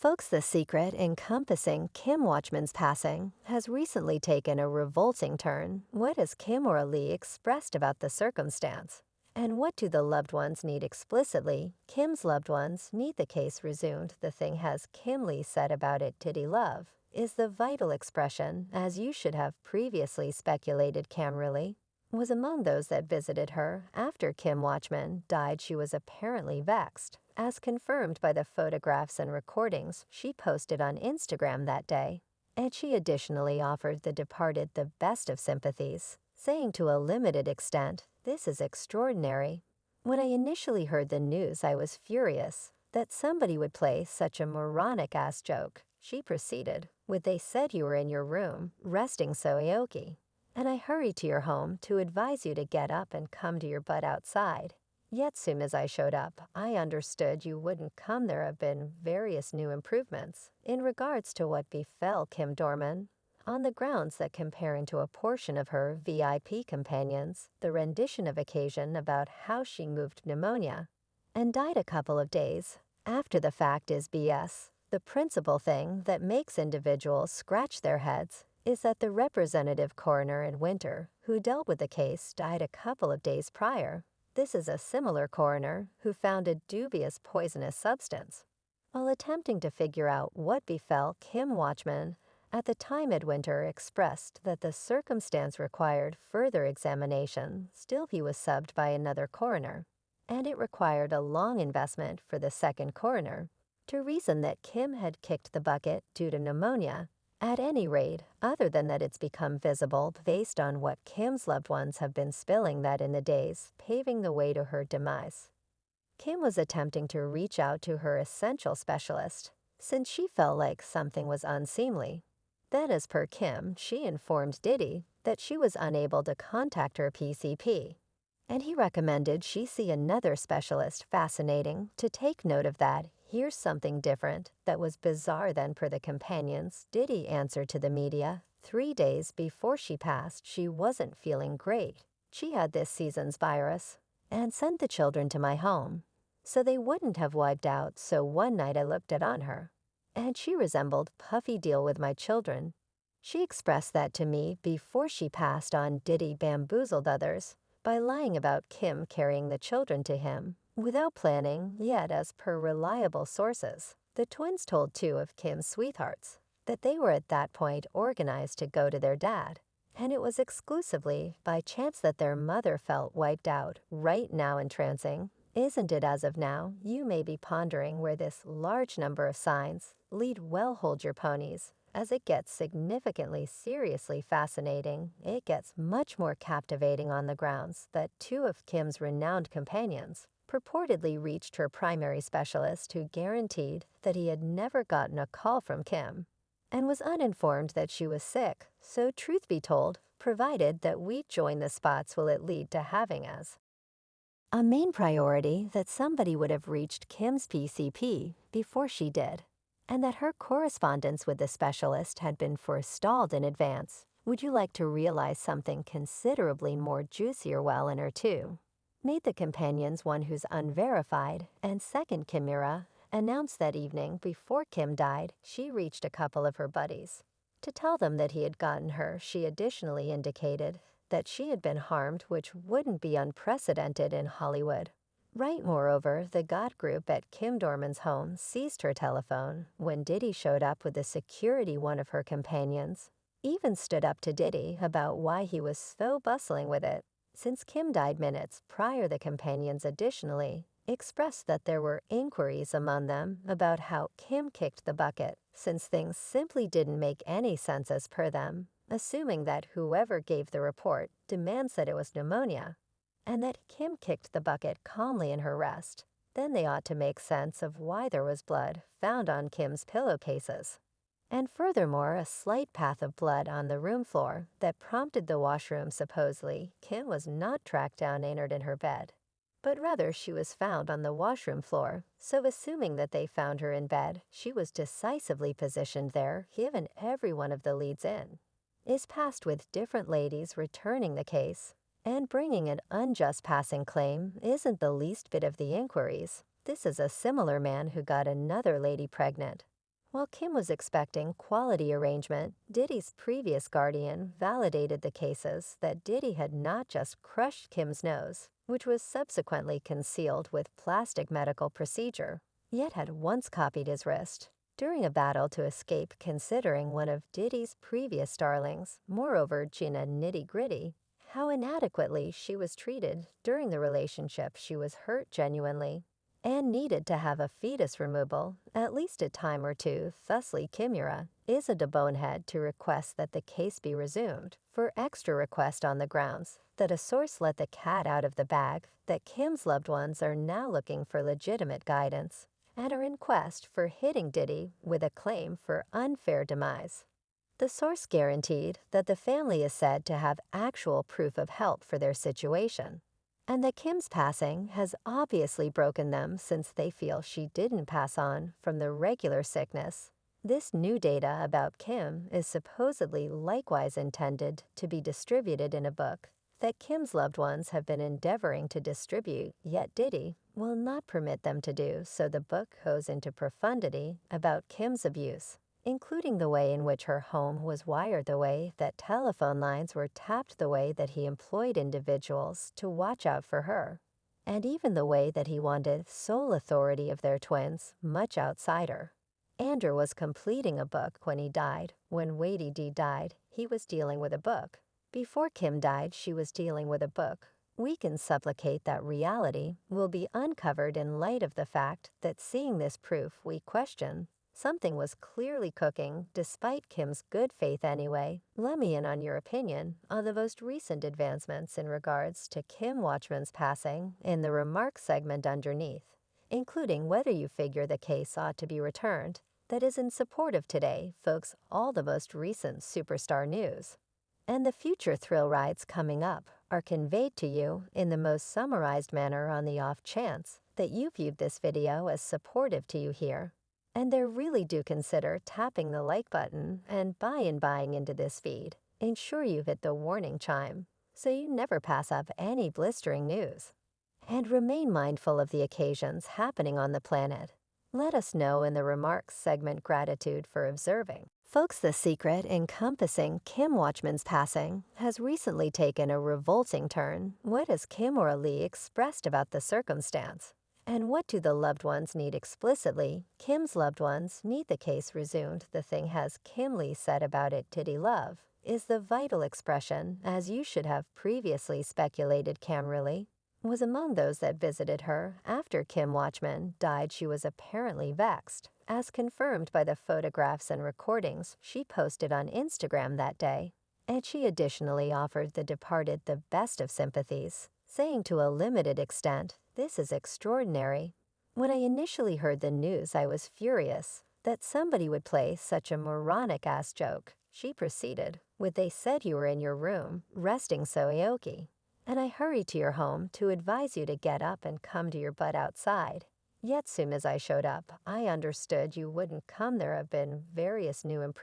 Folks, the secret encompassing Kim Watchman's passing has recently taken a revolting turn. What has Kimora Lee expressed about the circumstance? And what do the loved ones need explicitly? Kim's loved ones need the case resumed. The thing has Kim Lee said about it, Diddy love, is the vital expression, as you should have previously speculated. Camrily was among those that visited her after Kim Watchman died. She was apparently vexed, as confirmed by the photographs and recordings she posted on Instagram that day. And she additionally offered the departed the best of sympathies, saying to a limited extent, "This is extraordinary. When I initially heard the news, I was furious that somebody would play such a moronic-ass joke." She proceeded with, "They said you were in your room, resting so aoki. And I hurried to your home to advise you to get up and come to your butt outside. Yet soon as I showed up, I understood you wouldn't come. There have been various new improvements in regards to what befell Kim Dorman, on the grounds that comparing to a portion of her VIP companions, the rendition of occasion about how she moved pneumonia and died a couple of days after the fact is BS. The principal thing that makes individuals scratch their heads is that the representative coroner in Winter, who dealt with the case, died a couple of days prior. This is a similar coroner who found a dubious poisonous substance. While attempting to figure out what befell Kim Watchman, at the time Winter expressed that the circumstance required further examination. Still, he was subbed by another coroner, and it required a long investment for the second coroner to reason that Kim had kicked the bucket due to pneumonia. At any rate, other than that, it's become visible based on what Kim's loved ones have been spilling that in the days paving the way to her demise, Kim was attempting to reach out to her essential specialist since she felt like something was unseemly. Then, as per Kim, she informed Diddy that she was unable to contact her PCP, and he recommended she see another specialist. Fascinating to take note of that. Here's something different that was bizarre then. Per the companions, Diddy answered to the media, 3 days before she passed, she wasn't feeling great. She had this season's virus and sent the children to my home so they wouldn't have wiped out. So one night I looked at on her, and she resembled Puffy Deal with my children. She expressed that to me before she passed on. Diddy bamboozled others by lying about Kim carrying the children to him without planning. Yet, as per reliable sources, the twins told 2 of Kim's sweethearts that they were at that point organized to go to their dad, and it was exclusively by chance that their mother felt wiped out. Right now, entrancing, isn't it? As of now, you may be pondering where this large number of signs lead. Well, hold your ponies, as it gets significantly seriously fascinating. It gets much more captivating on the grounds that 2 of Kim's renowned companions purportedly reached her primary specialist, who guaranteed that he had never gotten a call from Kim and was uninformed that she was sick. So, truth be told, provided that we join the spots, will it lead to having as a main priority that somebody would have reached Kim's PCP before she did, and that her correspondence with the specialist had been forestalled in advance. Would you like to realize something considerably more juicier? Well, in her 2 made the companions, one who's unverified, and second, Kimora, announced that evening before Kim died, she reached a couple of her buddies to tell them that he had gotten her. She additionally indicated that she had been harmed, which wouldn't be unprecedented in Hollywood. Right. Moreover, the God group at Kim Dorman's home seized her telephone when Diddy showed up with the security. One of her companions even stood up to Diddy about why he was so bustling with it. Since Kim died minutes prior, the companions additionally expressed that there were inquiries among them about how Kim kicked the bucket, since things simply didn't make any sense as per them, assuming that whoever gave the report demands that it was pneumonia, and that Kim kicked the bucket calmly in her rest. Then they ought to make sense of why there was blood found on Kim's pillowcases, and furthermore a slight path of blood on the room floor that prompted the washroom. Supposedly, Kim was not tracked down inert in her bed, but rather she was found on the washroom floor. So assuming that they found her in bed, she was decisively positioned there. Given every one of the leads in is passed with different ladies returning the case and bringing an unjust passing claim isn't the least bit of the inquiries. This is a similar man who got another lady pregnant While Kim was expecting quality arrangement, Diddy's previous guardian validated the cases that Diddy had not just crushed Kim's nose, which was subsequently concealed with plastic medical procedure, yet had once copied his wrist during a battle to escape considering one of Diddy's previous darlings, moreover Gina nitty-gritty, how inadequately she was treated during the relationship. She was hurt genuinely and needed to have a fetus removal at least a time or two. Thusly, Kimora is a bonehead to request that the case be resumed for extra request on the grounds that a source let the cat out of the bag, that Kim's loved ones are now looking for legitimate guidance and are in quest for hitting Diddy with a claim for unfair demise. The source guaranteed that the family is said to have actual proof of help for their situation, and that Kim's passing has obviously broken them since they feel she didn't pass on from the regular sickness. This new data about Kim is supposedly likewise intended to be distributed in a book that Kim's loved ones have been endeavoring to distribute, yet Diddy will not permit them to do so. The book goes into profundity about Kim's abuse, including the way in which her home was wired, the way that telephone lines were tapped, the way that he employed individuals to watch out for her, and even the way that he wanted sole authority of their twins, much outside her. Andrew was completing a book when he died. When Wadey D died, he was dealing with a book. Before Kim died, she was dealing with a book. We can supplicate that reality will be uncovered in light of the fact that seeing this proof, we question something was clearly cooking, despite Kim's good faith anyway. Let me in on your opinion on the most recent advancements in regards to Kim Watchman's passing in the remarks segment underneath, including whether you figure the case ought to be returned. That is in support of today, folks, all the most recent superstar news and the future thrill rides coming up are conveyed to you in the most summarized manner on the off chance that you viewed this video as supportive to you here. And there really do consider tapping the like button and buying into this feed. Ensure you hit the warning chime so you never pass up any blistering news. And remain mindful of the occasions happening on the planet. Let us know in the remarks segment. Gratitude for observing. Folks, the secret encompassing Kim Watchman's passing has recently taken a revolting turn. What has Kimora Lee expressed about the circumstance? And what do the loved ones need explicitly? Kim's loved ones need the case resumed. The thing has Kim Lee said about it, Diddy love, is the vital expression, as you should have previously speculated. Kimora Lee was among those that visited her after Kim Watchman died. She was apparently vexed, as confirmed by the photographs and recordings she posted on Instagram that day. And she additionally offered the departed the best of sympathies, saying to a limited extent, "This is extraordinary. When I initially heard the news, I was furious that somebody would play such a moronic-ass joke." She proceeded with, "They said you were in your room, resting Soyoki, and I hurried to your home to advise you to get up and come to your butt outside. Yet soon as I showed up, I understood you wouldn't come. There have been various new improvements